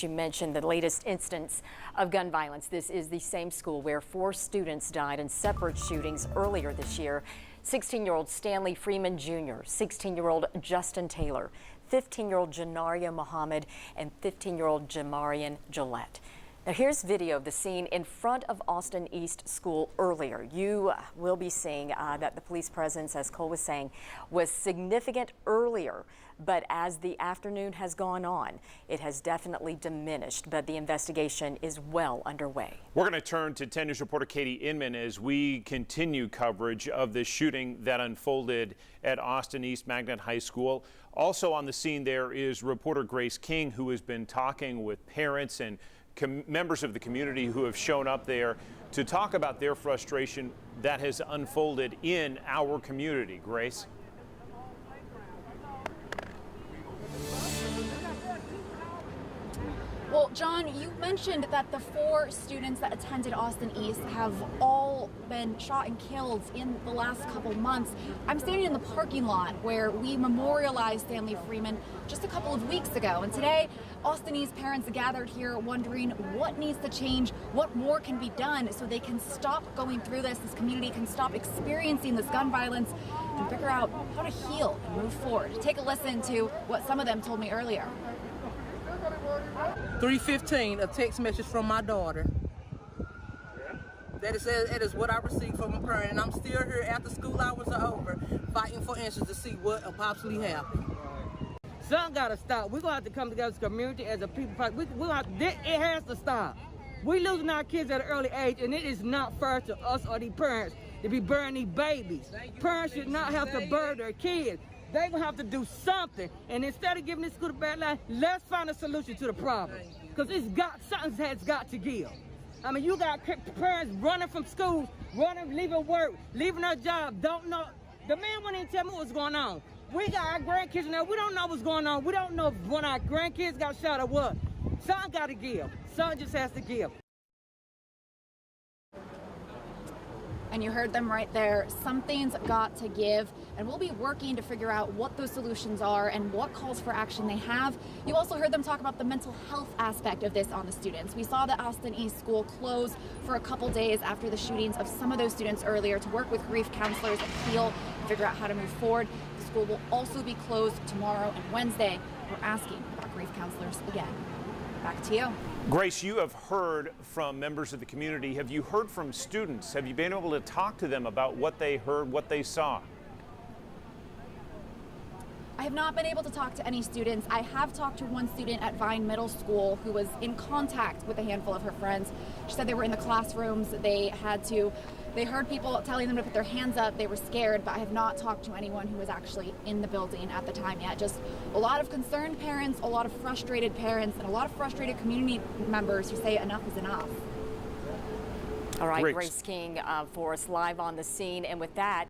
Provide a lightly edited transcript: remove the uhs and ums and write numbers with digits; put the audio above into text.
You mentioned the latest instance of gun violence. This is the same school where 4 students died in separate shootings earlier this year. 16-year-old Stanley Freeman Jr., 16-year-old Justin Taylor, 15-year-old Janaria Muhammad, and 15-year-old Jamarian Gillette. Now here's video of the scene in front of Austin East School earlier. You will be seeing that the police presence, as Cole was saying, was significant earlier, but as the afternoon has gone on, it has definitely diminished, but the investigation is well underway. We're going to turn to 10 News reporter Katie Inman as we continue coverage of the shooting that unfolded at Austin East Magnet High School. Also on the scene there is reporter Grace King, who has been talking with parents and members of the community who have shown up there to talk about their frustration that has unfolded in our community. Grace? Well, John, you mentioned that the 4 students that attended Austin East have all been shot and killed in the last couple months. I'm standing in the parking lot where we memorialized Stanley Freeman just a couple of weeks ago. And today, Austin East parents gathered here wondering what needs to change, what more can be done so they can stop going through this community can stop experiencing this gun violence and figure out how to heal and move forward. Take a listen to what some of them told me earlier. 3:15, a text message from my daughter. That it is what I received from a parent, and I'm still here after school hours are over, fighting for answers to see what possibly happened. Something gotta stop. We're gonna have to come together as a community, as a people. It has to stop. We losing our kids at an early age, and it is not fair to us or the parents to be burying these babies. Parents should not have to bury their kids. They're going to have to do something. And instead of giving this school a bad life, let's find a solution to the problem. Because something has got to give. I mean, you got parents running from schools, leaving work, leaving their job, don't know. The man wouldn't even tell me what's going on. We got our grandkids now. We don't know what's going on. We don't know if one of our grandkids got shot or what. Something got to give. Something just has to give. And you heard them right there. Something's got to give, and we'll be working to figure out what those solutions are and what calls for action they have. You also heard them talk about the mental health aspect of this on the students. We saw the Austin East School close for a couple days after the shootings of some of those students earlier to work with grief counselors and heal and figure out how to move forward. The school will also be closed tomorrow and Wednesday. We're asking about grief counselors again. Back to you. Grace, you have heard from members of the community. Have you heard from students? Have you been able to talk to them about what they heard, what they saw? I have not been able to talk to any students. I have talked to one student at Vine Middle School who was in contact with a handful of her friends. She said they were in the classrooms. They heard people telling them to put their hands up. They were scared, but I have not talked to anyone who was actually in the building at the time yet. Just a lot of concerned parents, a lot of frustrated parents, and a lot of frustrated community members who say enough is enough. All right, Grace King for us live on the scene. And with that,